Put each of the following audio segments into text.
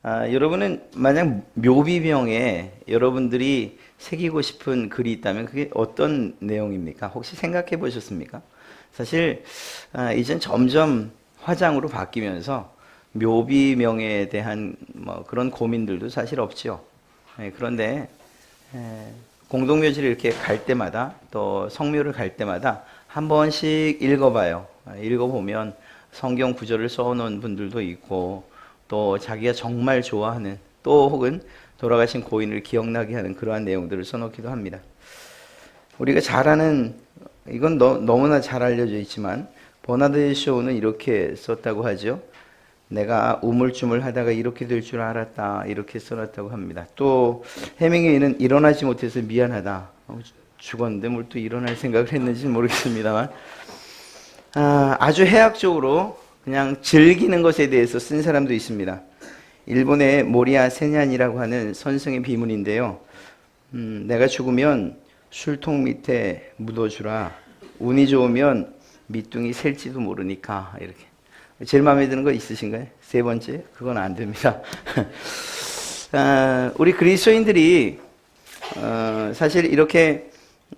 여러분은 만약 묘비명에 여러분들이 새기고 싶은 글이 있다면 그게 어떤 내용입니까? 혹시 생각해 보셨습니까? 사실 이젠 점점 화장으로 바뀌면서 묘비명에 대한 그런 고민들도 사실 없죠. 그런데 공동묘지를 이렇게 갈 때마다 또 성묘를 갈 때마다 한 번씩 읽어봐요. 읽어보면 성경 구절을 써놓은 분들도 있고 또 자기가 정말 좋아하는 또 혹은 돌아가신 고인을 기억나게 하는 그러한 내용들을 써놓기도 합니다. 우리가 잘 아는 이건 너무나 잘 알려져 있지만 버나드 쇼는 이렇게 썼다고 하죠. 내가 우물쭈물 하다가 이렇게 될 줄 알았다 이렇게 써놨다고 합니다. 또 해밍웨이는 일어나지 못해서 미안하다. 죽었는데 뭘 또 일어날 생각을 했는지는 모르겠습니다만 아주 해학적으로 그냥 즐기는 것에 대해서 쓴 사람도 있습니다. 일본의 모리아 세냔이라고 하는 선생의 비문인데요. 내가 죽으면 술통 밑에 묻어주라. 운이 좋으면 밑둥이 셀지도 모르니까 이렇게. 제일 마음에 드는 거 있으신가요? 세 번째, 그건 안 됩니다. 우리 그리스도인들이 사실 이렇게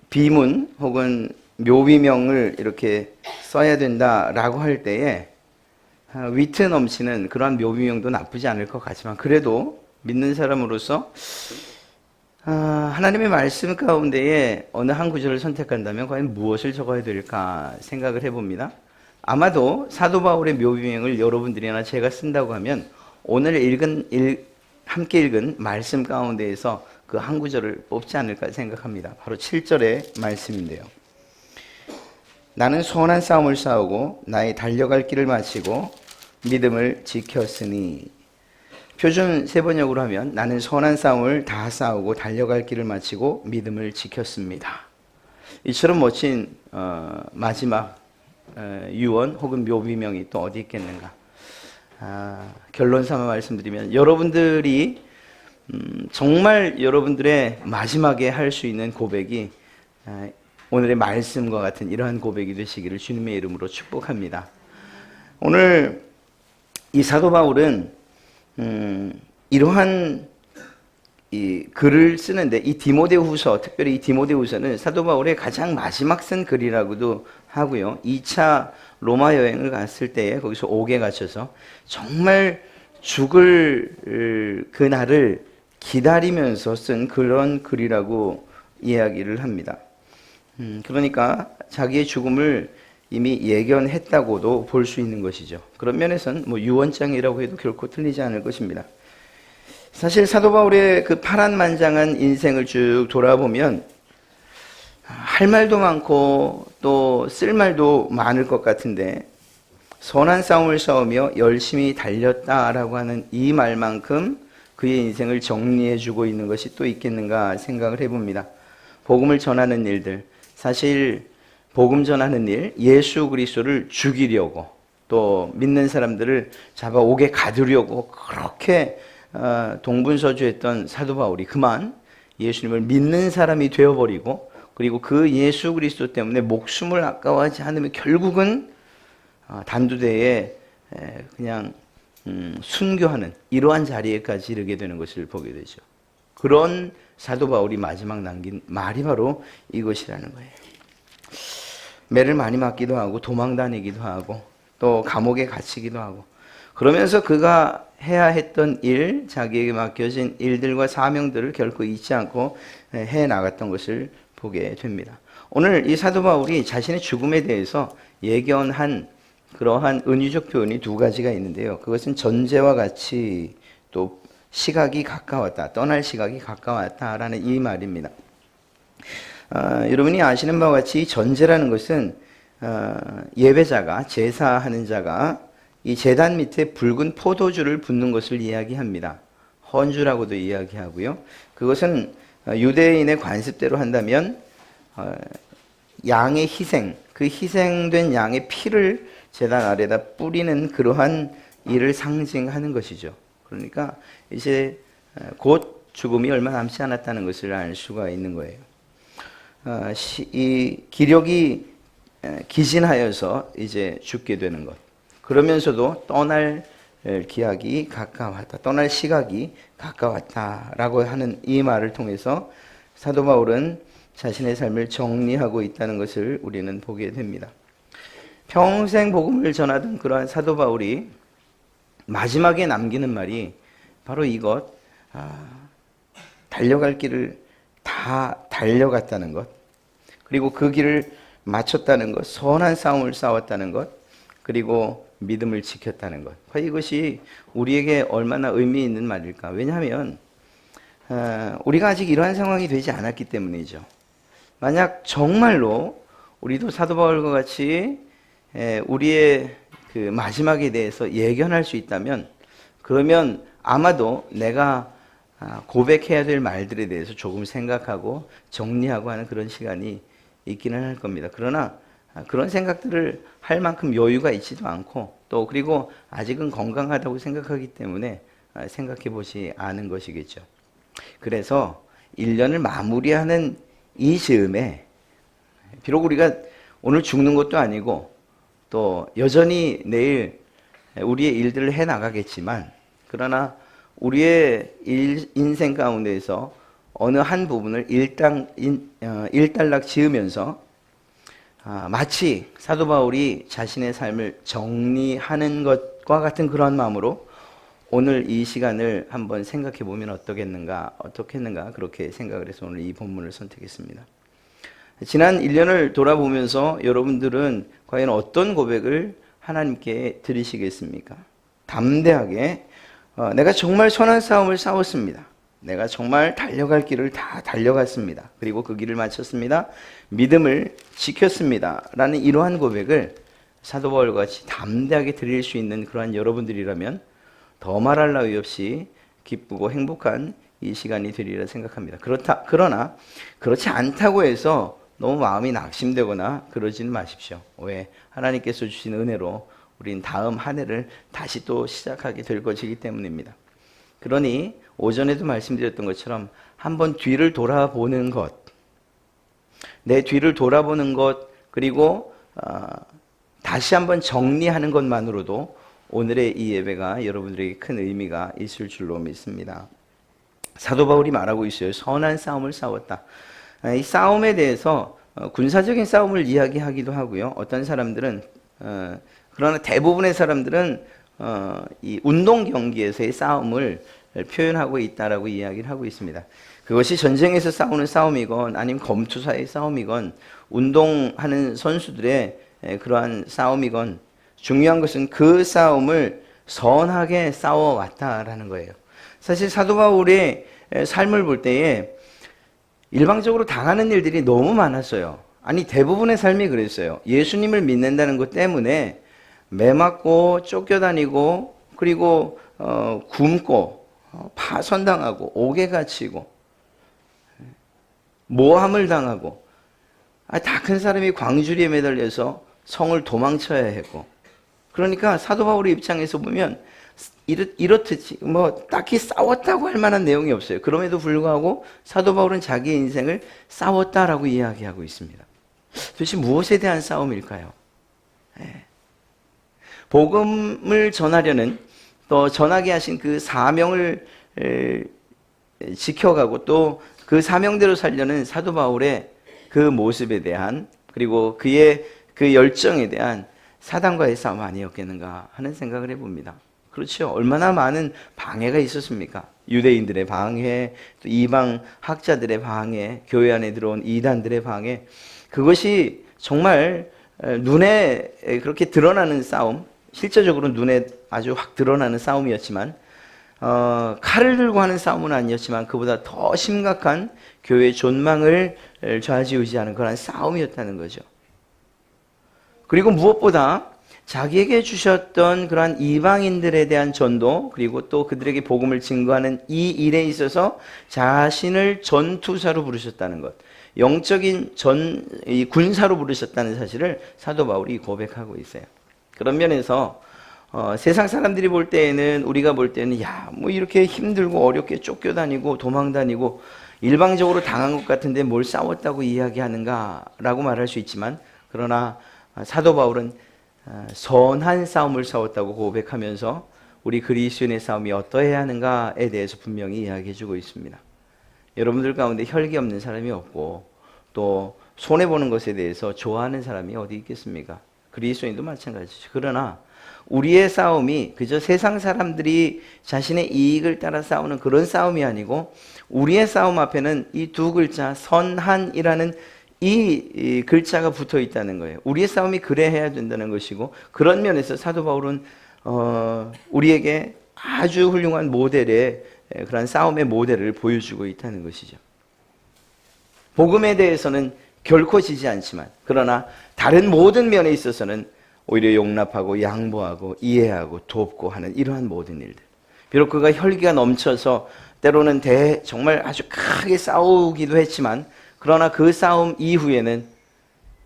비문 혹은 묘비명을 이렇게 써야 된다라고 할 때에 위트 넘치는 그러한 묘비명도 나쁘지 않을 것 같지만 그래도 믿는 사람으로서 하나님의 말씀 가운데에 어느 한 구절을 선택한다면 과연 무엇을 적어야 될까 생각을 해봅니다. 아마도 사도 바울의 묘비명을 여러분들이나 제가 쓴다고 하면 오늘 함께 읽은 말씀 가운데에서 그 한 구절을 뽑지 않을까 생각합니다. 바로 7절의 말씀인데요. 나는 선한 싸움을 싸우고 나의 달려갈 길을 마치고 믿음을 지켰으니. 표준 세번역으로 하면 나는 선한 싸움을 다 싸우고 달려갈 길을 마치고 믿음을 지켰습니다. 이처럼 멋진 마지막 유언 혹은 묘비명이 또 어디 있겠는가. 결론 삼아 말씀드리면 여러분들이 정말 여러분들의 마지막에 할 수 있는 고백이 오늘의 말씀과 같은 이러한 고백이 되시기를 주님의 이름으로 축복합니다. 오늘 이 사도 바울은 이러한 이 글을 쓰는데 이 디모데후서, 특별히 이 디모데후서는 사도 바울의 가장 마지막 쓴 글이라고도 하고요. 2차 로마 여행을 갔을 때에 거기서 옥에 갇혀서 정말 죽을 그날을 기다리면서 쓴 그런 글이라고 이야기를 합니다. 그러니까 자기의 죽음을 이미 예견했다고도 볼 수 있는 것이죠. 그런 면에서는 유언장이라고 해도 결코 틀리지 않을 것입니다. 사실 사도 바울의 그 파란만장한 인생을 쭉 돌아보면 할 말도 많고 또 쓸 말도 많을 것 같은데 선한 싸움을 싸우며 열심히 달렸다라고 하는 이 말만큼 그의 인생을 정리해주고 있는 것이 또 있겠는가 생각을 해봅니다. 복음을 전하는 일들, 사실 복음 전하는 일, 예수 그리스도를 죽이려고 또 믿는 사람들을 잡아 옥에 가두려고 그렇게 동분서주했던 사도 바울이 그만 예수님을 믿는 사람이 되어버리고 그리고 그 예수 그리스도 때문에 목숨을 아까워하지 않으면 결국은 단두대에 그냥 순교하는 이러한 자리에까지 이르게 되는 것을 보게 되죠. 그런 사도 바울이 마지막 남긴 말이 바로 이것이라는 거예요. 매를 많이 맞기도 하고 도망 다니기도 하고 또 감옥에 갇히기도 하고 그러면서 그가 해야 했던 일, 자기에게 맡겨진 일들과 사명들을 결코 잊지 않고 해 나갔던 것을 보게 됩니다. 오늘 이 사도 바울이 자신의 죽음에 대해서 예견한 그러한 은유적 표현이 두 가지가 있는데요. 그것은 전제와 같이 또 시각이 가까웠다, 떠날 시각이 가까웠다라는 이 말입니다. 여러분이 아시는 바와 같이 전제라는 것은 예배자가, 제사하는 자가 이 제단 밑에 붉은 포도주를 붓는 것을 이야기합니다. 헌주라고도 이야기하고요. 그것은 유대인의 관습대로 한다면 양의 희생, 그 희생된 양의 피를 제단 아래다 뿌리는 그러한 일을 상징하는 것이죠. 그러니까 이제 곧 죽음이 얼마 남지 않았다는 것을 알 수가 있는 거예요. 이 기력이 기진하여서 이제 죽게 되는 것. 그러면서도 떠날 기약이 가까웠다. 떠날 시각이 가까웠다라고 하는 이 말을 통해서 사도 바울은 자신의 삶을 정리하고 있다는 것을 우리는 보게 됩니다. 평생 복음을 전하던 그러한 사도 바울이 마지막에 남기는 말이 바로 이것, 달려갈 길을 다 달려갔다는 것, 그리고 그 길을 마쳤다는 것, 선한 싸움을 싸웠다는 것, 그리고 믿음을 지켰다는 것. 이것이 우리에게 얼마나 의미 있는 말일까? 왜냐하면 우리가 아직 이러한 상황이 되지 않았기 때문이죠. 만약 정말로 우리도 사도 바울과 같이 우리의 그 마지막에 대해서 예견할 수 있다면, 그러면 아마도 내가 고백해야 될 말들에 대해서 조금 생각하고 정리하고 하는 그런 시간이 있기는 할 겁니다. 그러나 그런 생각들을 할 만큼 여유가 있지도 않고, 또 그리고 아직은 건강하다고 생각하기 때문에 생각해 보지 않은 것이겠죠. 그래서 1년을 마무리하는 이 즈음에, 비록 우리가 오늘 죽는 것도 아니고 또 여전히 내일 우리의 일들을 해 나가겠지만, 그러나 우리의 인생 가운데에서 어느 한 부분을 일단락 지으면서 마치 사도 바울이 자신의 삶을 정리하는 것과 같은 그런 마음으로 오늘 이 시간을 한번 생각해 보면 어떻겠는가 그렇게 생각을 해서 오늘 이 본문을 선택했습니다. 지난 1년을 돌아보면서 여러분들은 과연 어떤 고백을 하나님께 드리시겠습니까? 담대하게 내가 정말 선한 싸움을 싸웠습니다. 내가 정말 달려갈 길을 다 달려갔습니다. 그리고 그 길을 마쳤습니다. 믿음을 지켰습니다. 라는 이러한 고백을 사도 바울과 같이 담대하게 드릴 수 있는 그러한 여러분들이라면 더 말할 나위 없이 기쁘고 행복한 이 시간이 되리라 생각합니다. 그러나 그렇지 않다고 해서 너무 마음이 낙심되거나 그러지는 마십시오. 왜? 하나님께서 주신 은혜로 우린 다음 한 해를 다시 또 시작하게 될 것이기 때문입니다. 그러니 오전에도 말씀드렸던 것처럼 한번 뒤를 돌아보는 것, 내 뒤를 돌아보는 것, 그리고 다시 한번 정리하는 것만으로도 오늘의 이 예배가 여러분들에게 큰 의미가 있을 줄로 믿습니다. 사도 바울이 말하고 있어요. 선한 싸움을 싸웠다. 이 싸움에 대해서 군사적인 싸움을 이야기하기도 하고요. 어떤 사람들은 그러나 대부분의 사람들은 이 운동 경기에서의 싸움을 표현하고 있다라고 이야기를 하고 있습니다. 그것이 전쟁에서 싸우는 싸움이건 아니면 검투사의 싸움이건 운동하는 선수들의 그러한 싸움이건 중요한 것은 그 싸움을 선하게 싸워왔다라는 거예요. 사실 사도 바울의 삶을 볼 때에 일방적으로 당하는 일들이 너무 많았어요. 아니 대부분의 삶이 그랬어요. 예수님을 믿는다는 것 때문에 매맞고 쫓겨다니고, 그리고 굶고 파선당하고 옥에 갇히고 모함을 당하고, 다 큰 사람이 광주리에 매달려서 성을 도망쳐야 했고, 그러니까 사도 바울의 입장에서 보면 이렇듯이 딱히 싸웠다고 할 만한 내용이 없어요. 그럼에도 불구하고 사도 바울은 자기의 인생을 싸웠다라고 이야기하고 있습니다. 도대체 무엇에 대한 싸움일까요? 복음을 전하려는, 또 전하게 하신 그 사명을 지켜가고 또 그 사명대로 살려는 사도 바울의 그 모습에 대한, 그리고 그의 그 열정에 대한 사단과의 싸움 아니었겠는가 하는 생각을 해봅니다. 그렇죠. 얼마나 많은 방해가 있었습니까? 유대인들의 방해, 또 이방 학자들의 방해, 교회 안에 들어온 이단들의 방해, 그것이 정말 눈에 그렇게 드러나는 싸움, 실제적으로 눈에 아주 확 드러나는 싸움이었지만, 칼을 들고 하는 싸움은 아니었지만 그보다 더 심각한 교회의 존망을 좌지우지하는 그런 싸움이었다는 거죠. 그리고 무엇보다 자기에게 주셨던 그러한 이방인들에 대한 전도, 그리고 또 그들에게 복음을 증거하는 이 일에 있어서 자신을 전투사로 부르셨다는 것, 영적인 이 군사로 부르셨다는 사실을 사도 바울이 고백하고 있어요. 그런 면에서 세상 사람들이 볼 때에는, 우리가 볼 때는 이렇게 힘들고 어렵게 쫓겨다니고 도망다니고 일방적으로 당한 것 같은데 뭘 싸웠다고 이야기하는가라고 말할 수 있지만, 그러나 사도 바울은 선한 싸움을 싸웠다고 고백하면서 우리 그리스도인의 싸움이 어떠해야 하는가에 대해서 분명히 이야기해 주고 있습니다. 여러분들 가운데 혈기 없는 사람이 없고 또 손해보는 것에 대해서 좋아하는 사람이 어디 있겠습니까? 그리스도인도 마찬가지죠. 그러나 우리의 싸움이 그저 세상 사람들이 자신의 이익을 따라 싸우는 그런 싸움이 아니고 우리의 싸움 앞에는 이 두 글자 선한이라는 이 글자가 붙어 있다는 거예요. 우리의 싸움이 그래야 된다는 것이고, 그런 면에서 사도 바울은 우리에게 아주 훌륭한 모델의 그런 싸움의 모델을 보여주고 있다는 것이죠. 복음에 대해서는 결코 지지 않지만, 그러나 다른 모든 면에 있어서는 오히려 용납하고 양보하고 이해하고 돕고 하는 이러한 모든 일들. 비록 그가 혈기가 넘쳐서 때로는 정말 아주 크게 싸우기도 했지만, 그러나 그 싸움 이후에는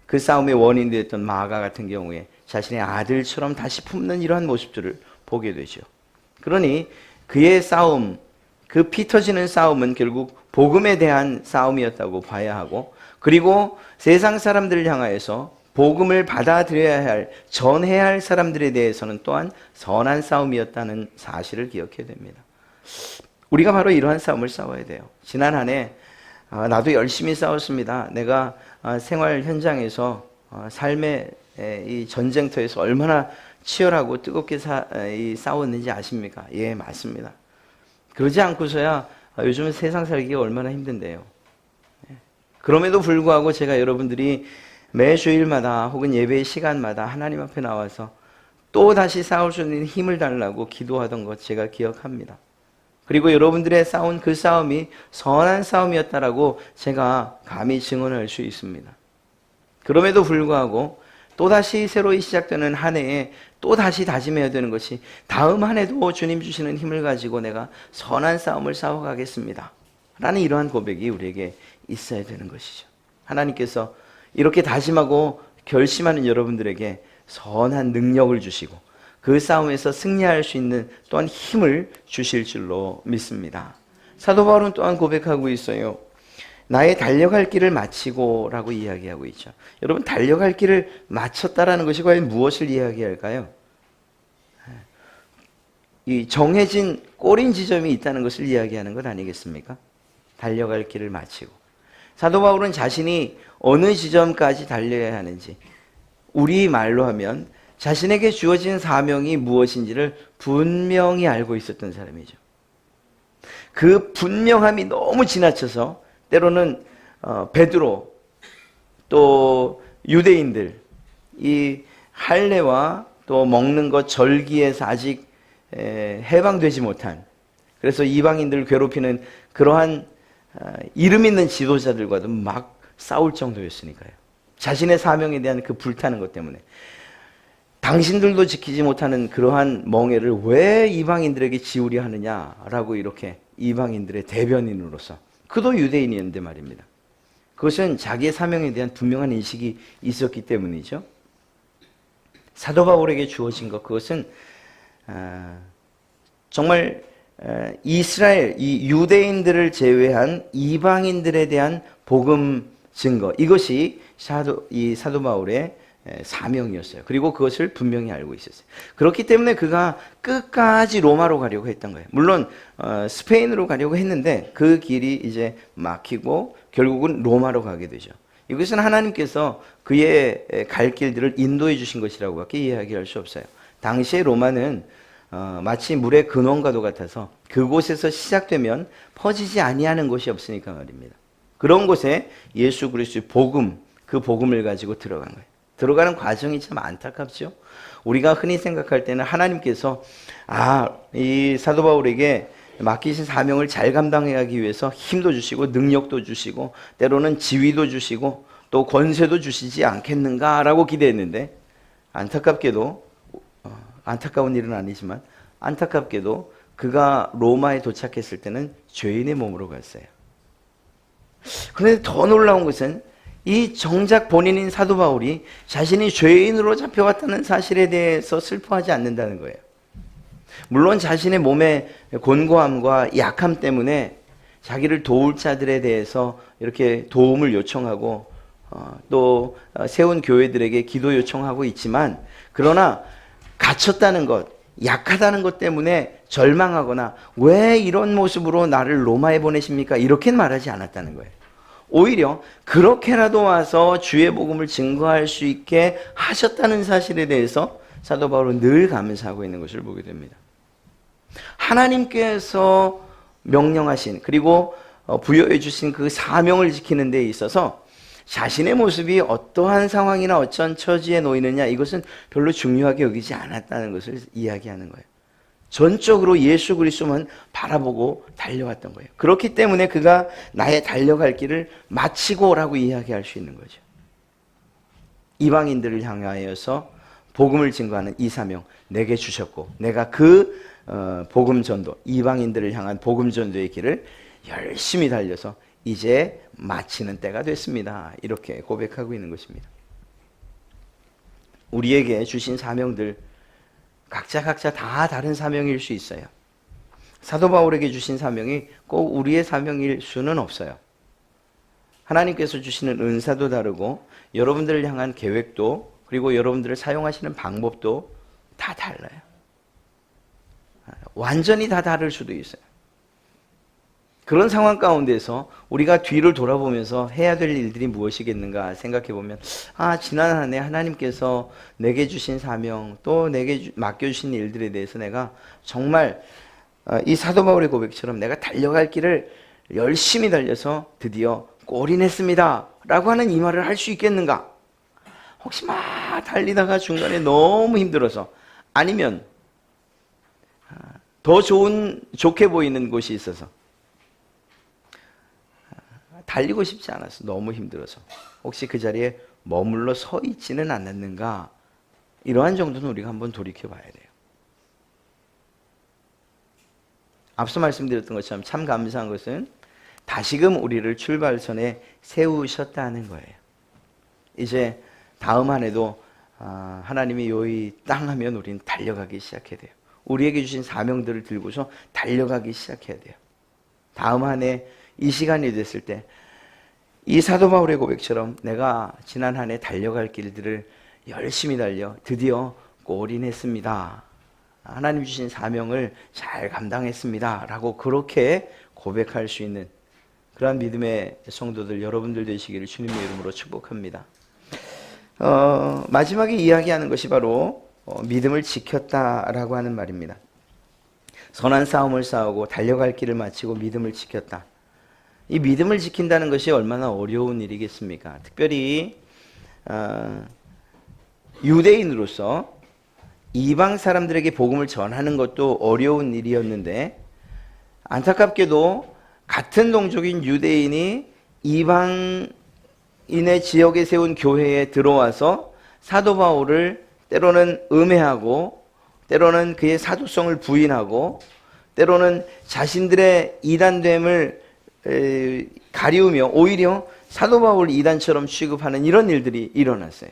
그 싸움의 원인이 됐던 마가 같은 경우에 자신의 아들처럼 다시 품는 이러한 모습들을 보게 되죠. 그러니 그의 싸움, 그 피 터지는 싸움은 결국 복음에 대한 싸움이었다고 봐야 하고, 그리고 세상 사람들을 향하여서 복음을 받아들여야 할, 전해야 할 사람들에 대해서는 또한 선한 싸움이었다는 사실을 기억해야 됩니다. 우리가 바로 이러한 싸움을 싸워야 돼요. 지난 한 해 나도 열심히 싸웠습니다. 내가 생활 현장에서 삶의 이 전쟁터에서 얼마나 치열하고 뜨겁게 싸웠는지 아십니까? 예, 맞습니다. 그러지 않고서야 요즘은 세상 살기가 얼마나 힘든데요. 그럼에도 불구하고 제가 여러분들이 매 주일마다 혹은 예배의 시간마다 하나님 앞에 나와서 또 다시 싸울 수 있는 힘을 달라고 기도하던 것 제가 기억합니다. 그리고 여러분들의 싸운 그 싸움이 선한 싸움이었다라고 제가 감히 증언할 수 있습니다. 그럼에도 불구하고 또다시 새로이 시작되는 한 해에 또다시 다짐해야 되는 것이, 다음 한 해도 주님 주시는 힘을 가지고 내가 선한 싸움을 싸워가겠습니다 라는 이러한 고백이 우리에게 있어야 되는 것이죠. 하나님께서 이렇게 다짐하고 결심하는 여러분들에게 선한 능력을 주시고 그 싸움에서 승리할 수 있는 또한 힘을 주실 줄로 믿습니다. 사도 바울은 또한 고백하고 있어요. 나의 달려갈 길을 마치고 라고 이야기하고 있죠. 여러분, 달려갈 길을 마쳤다라는 것이 과연 무엇을 이야기할까요? 이 정해진 꼬린 지점이 있다는 것을 이야기하는 것 아니겠습니까? 달려갈 길을 마치고. 사도 바울은 자신이 어느 지점까지 달려야 하는지, 우리 말로 하면 자신에게 주어진 사명이 무엇인지를 분명히 알고 있었던 사람이죠. 그 분명함이 너무 지나쳐서 때로는 베드로 또 유대인들, 이 할례와 또 먹는 것 절기에서 아직 해방되지 못한, 그래서 이방인들을 괴롭히는 그러한 이름 있는 지도자들과도 막 싸울 정도였으니까요. 자신의 사명에 대한 그 불타는 것 때문에 당신들도 지키지 못하는 그러한 멍에를 왜 이방인들에게 지우려 하느냐라고 이렇게 이방인들의 대변인으로서, 그도 유대인이었는데 말입니다. 그것은 자기의 사명에 대한 분명한 인식이 있었기 때문이죠. 사도 바울에게 주어진 것, 그것은 정말 이스라엘, 이 유대인들을 제외한 이방인들에 대한 복음 증거, 이것이 사도 바울의 사명이었어요. 그리고 그것을 분명히 알고 있었어요. 그렇기 때문에 그가 끝까지 로마로 가려고 했던 거예요. 물론 스페인으로 가려고 했는데 그 길이 이제 막히고 결국은 로마로 가게 되죠. 이것은 하나님께서 그의 갈 길들을 인도해 주신 것이라고밖에 이야기할 수 없어요. 당시에 로마는 마치 물의 근원과도 같아서 그곳에서 시작되면 퍼지지 아니하는 곳이 없으니까 말입니다. 그런 곳에 예수 그리스도의 복음, 그 복음을 가지고 들어간 거예요. 들어가는 과정이 참 안타깝죠. 우리가 흔히 생각할 때는 하나님께서 이 사도 바울에게 맡기신 사명을 잘 감당하기 위해서 힘도 주시고 능력도 주시고 때로는 지위도 주시고 또 권세도 주시지 않겠는가라고 기대했는데, 안타깝게도 안타까운 일은 아니지만 안타깝게도 그가 로마에 도착했을 때는 죄인의 몸으로 갔어요. 그런데 더 놀라운 것은 이 정작 본인인 사도 바울이 자신이 죄인으로 잡혀왔다는 사실에 대해서 슬퍼하지 않는다는 거예요. 물론 자신의 몸의 곤고함과 약함 때문에 자기를 도울 자들에 대해서 이렇게 도움을 요청하고 또 세운 교회들에게 기도 요청하고 있지만, 그러나 갇혔다는 것, 약하다는 것 때문에 절망하거나 왜 이런 모습으로 나를 로마에 보내십니까? 이렇게 말하지 않았다는 거예요. 오히려 그렇게라도 와서 주의 복음을 증거할 수 있게 하셨다는 사실에 대해서 사도 바울은 늘 감사하고 있는 것을 보게 됩니다. 하나님께서 명령하신 그리고 부여해 주신 그 사명을 지키는 데 있어서 자신의 모습이 어떠한 상황이나 어떤 처지에 놓이느냐, 이것은 별로 중요하게 여기지 않았다는 것을 이야기하는 거예요. 전적으로 예수 그리스도만 바라보고 달려왔던 거예요. 그렇기 때문에 그가 나의 달려갈 길을 마치고라고 이야기할 수 있는 거죠. 이방인들을 향하여서 복음을 증거하는 이 사명 내게 주셨고, 내가 그 복음 전도, 이방인들을 향한 복음 전도의 길을 열심히 달려서 이제 마치는 때가 됐습니다. 이렇게 고백하고 있는 것입니다. 우리에게 주신 사명들 각자 다 다른 사명일 수 있어요. 사도 바울에게 주신 사명이 꼭 우리의 사명일 수는 없어요. 하나님께서 주시는 은사도 다르고 여러분들을 향한 계획도, 그리고 여러분들을 사용하시는 방법도 다 달라요. 완전히 다 다를 수도 있어요. 그런 상황 가운데서 우리가 뒤를 돌아보면서 해야 될 일들이 무엇이겠는가 생각해 보면, 지난 한 해 하나님께서 내게 주신 사명, 또 내게 맡겨주신 일들에 대해서 내가 정말 이 사도 바울의 고백처럼 내가 달려갈 길을 열심히 달려서 드디어 골인했습니다 라고 하는 이 말을 할 수 있겠는가? 혹시 막 달리다가 중간에 너무 힘들어서, 아니면 더 좋게 보이는 곳이 있어서 달리고 싶지 않아서 너무 힘들어서 혹시 그 자리에 머물러 서 있지는 않았는가? 이러한 정도는 우리가 한번 돌이켜 봐야 돼요. 앞서 말씀드렸던 것처럼 참 감사한 것은 다시금 우리를 출발선에 세우셨다는 거예요. 이제 다음 한 해도 하나님이 요이 땅 하면 우린 달려가기 시작해야 돼요. 우리에게 주신 사명들을 들고서 달려가기 시작해야 돼요. 다음 한 해 이 시간이 됐을 때 이 사도 바울의 고백처럼 내가 지난 한 해 달려갈 길들을 열심히 달려 드디어 골인했습니다. 하나님 주신 사명을 잘 감당했습니다 라고 그렇게 고백할 수 있는 그러한 믿음의 성도들 여러분들 되시기를 주님의 이름으로 축복합니다. 마지막에 이야기하는 것이 바로 믿음을 지켰다라고 하는 말입니다. 선한 싸움을 싸우고 달려갈 길을 마치고 믿음을 지켰다. 이 믿음을 지킨다는 것이 얼마나 어려운 일이겠습니까? 특별히 유대인으로서 이방 사람들에게 복음을 전하는 것도 어려운 일이었는데, 안타깝게도 같은 동족인 유대인이 이방인의 지역에 세운 교회에 들어와서 사도 바울을 때로는 음해하고, 때로는 그의 사도성을 부인하고, 때로는 자신들의 이단됨을 가리우며 오히려 사도 바울 이단처럼 취급하는 이런 일들이 일어났어요.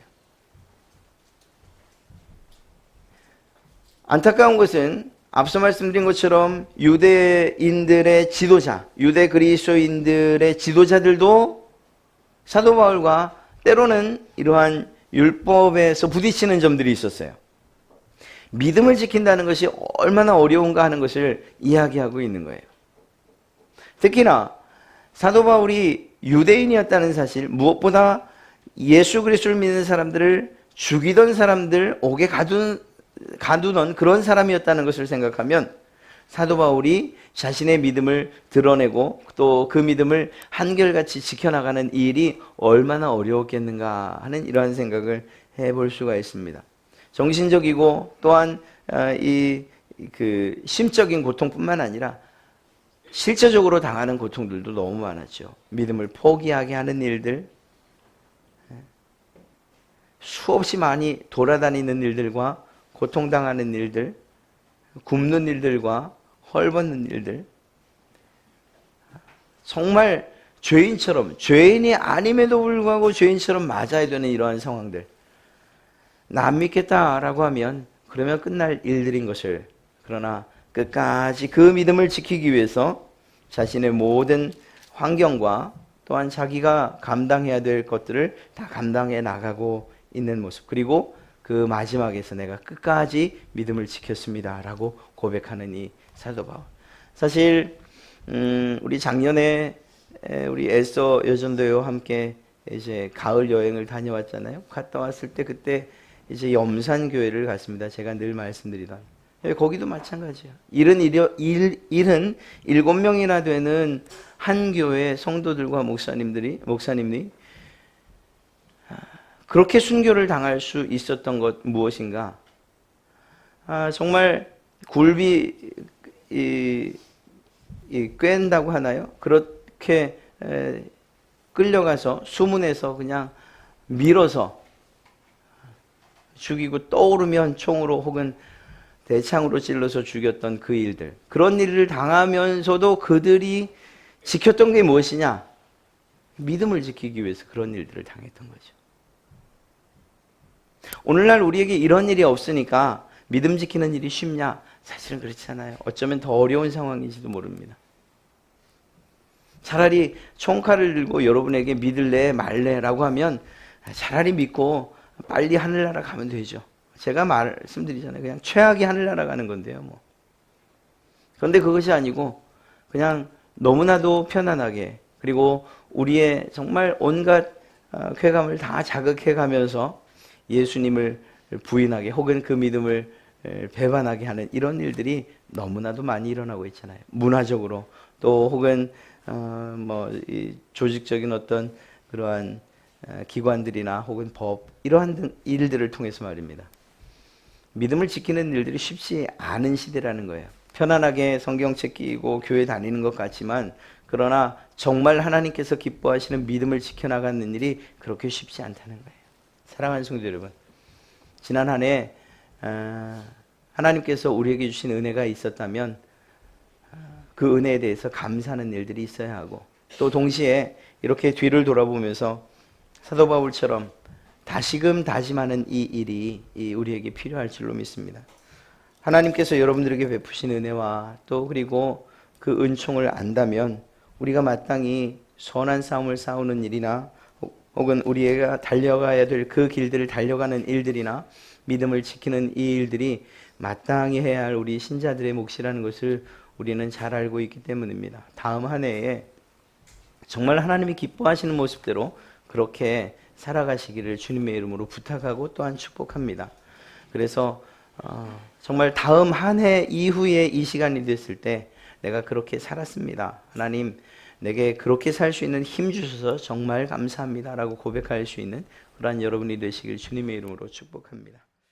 안타까운 것은 앞서 말씀드린 것처럼 유대인들의 지도자, 유대 그리스도인들의 지도자들도 사도 바울과 때로는 이러한 율법에서 부딪히는 점들이 있었어요. 믿음을 지킨다는 것이 얼마나 어려운가 하는 것을 이야기하고 있는 거예요. 특히나 사도 바울이 유대인이었다는 사실, 무엇보다 예수 그리스도를 믿는 사람들을 죽이던 사람들, 옥에 가두던 그런 사람이었다는 것을 생각하면 사도 바울이 자신의 믿음을 드러내고 또 그 믿음을 한결같이 지켜나가는 이 일이 얼마나 어려웠겠는가 하는 이러한 생각을 해볼 수가 있습니다. 정신적이고 또한 심적인 고통뿐만 아니라 실제적으로 당하는 고통들도 너무 많았죠. 믿음을 포기하게 하는 일들, 수없이 많이 돌아다니는 일들과 고통당하는 일들, 굶는 일들과 헐벗는 일들, 정말 죄인처럼, 죄인이 아님에도 불구하고 죄인처럼 맞아야 되는 이러한 상황들, 나 안 믿겠다라고 하면 그러면 끝날 일들인 것을, 그러나 끝까지 그 믿음을 지키기 위해서 자신의 모든 환경과 또한 자기가 감당해야 될 것들을 다 감당해 나가고 있는 모습, 그리고 그 마지막에서 내가 끝까지 믿음을 지켰습니다 라고 고백하는 이 사도 바울. 사실 우리 작년에 우리 에스더 여전도회와 함께 이제 가을 여행을 다녀왔잖아요. 갔다 왔을 때 그때 이제 염산 교회를 갔습니다. 제가 늘 말씀드리던 거기도 마찬가지야. 77명이나 되는 한 교회 성도들과 목사님들이 그렇게 순교를 당할 수 있었던 것 무엇인가? 정말 굴비 꿰는다고 하나요? 그렇게 끌려가서 수문에서 그냥 밀어서 죽이고 떠오르면 총으로 혹은 대창으로 찔러서 죽였던 그 일들, 그런 일을 당하면서도 그들이 지켰던 게 무엇이냐? 믿음을 지키기 위해서 그런 일들을 당했던 거죠. 오늘날 우리에게 이런 일이 없으니까 믿음 지키는 일이 쉽냐? 사실은 그렇지 않아요. 어쩌면 더 어려운 상황인지도 모릅니다. 차라리 총칼을 들고 여러분에게 믿을래 말래라고 하면 차라리 믿고 빨리 하늘나라 가면 되죠. 제가 말씀드리잖아요. 그냥 최악의 하늘나라 가는 건데요. 뭐. 그런데 그것이 아니고 그냥 너무나도 편안하게, 그리고 우리의 정말 온갖 쾌감을 다 자극해 가면서 예수님을 부인하게 혹은 그 믿음을 배반하게 하는 이런 일들이 너무나도 많이 일어나고 있잖아요. 문화적으로 또 혹은 이 조직적인 어떤 그러한 기관들이나 혹은 법, 이러한 일들을 통해서 말입니다. 믿음을 지키는 일들이 쉽지 않은 시대라는 거예요. 편안하게 성경책 끼고 교회 다니는 것 같지만, 그러나 정말 하나님께서 기뻐하시는 믿음을 지켜나가는 일이 그렇게 쉽지 않다는 거예요. 사랑하는 성도 여러분, 지난 한 해 하나님께서 우리에게 주신 은혜가 있었다면 그 은혜에 대해서 감사하는 일들이 있어야 하고, 또 동시에 이렇게 뒤를 돌아보면서 사도 바울처럼 다시금 다짐하는 이 일이 우리에게 필요할 줄로 믿습니다. 하나님께서 여러분들에게 베푸신 은혜와 또 그리고 그 은총을 안다면 우리가 마땅히 선한 싸움을 싸우는 일이나 혹은 우리가 달려가야 될 그 길들을 달려가는 일들이나 믿음을 지키는 이 일들이 마땅히 해야 할 우리 신자들의 몫이라는 것을 우리는 잘 알고 있기 때문입니다. 다음 한 해에 정말 하나님이 기뻐하시는 모습대로 그렇게 살아가시기를 주님의 이름으로 부탁하고 또한 축복합니다. 그래서 정말 다음 한 해 이후에 이 시간이 됐을 때 내가 그렇게 살았습니다. 하나님, 내게 그렇게 살 수 있는 힘 주셔서 정말 감사합니다 라고 고백할 수 있는 그러한 여러분이 되시길 주님의 이름으로 축복합니다.